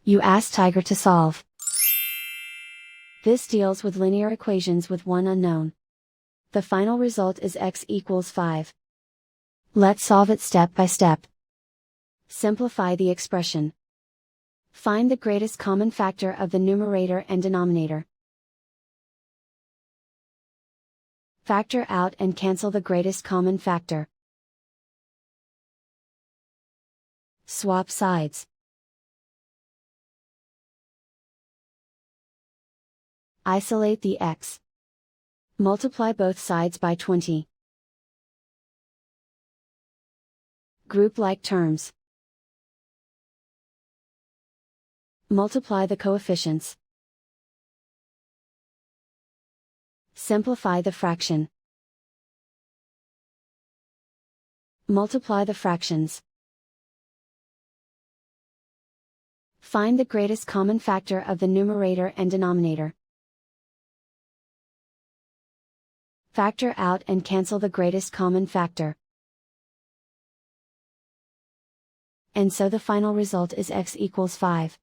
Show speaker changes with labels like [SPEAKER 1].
[SPEAKER 1] You ask Tiger to solve. This deals with linear equations with one unknown. The final result is x equals 5. Let's solve it step by step. Simplify the expression. Find the greatest common factor of the numerator and denominator. Factor out and cancel the greatest common factor. Swap sides. Isolate the x. Multiply both sides by 20. Group like terms. Multiply the coefficients. Simplify the fraction. Multiply the fractions. Find the greatest common factor of the numerator and denominator. Factor out and cancel the greatest common factor. And so the final result is x equals 5.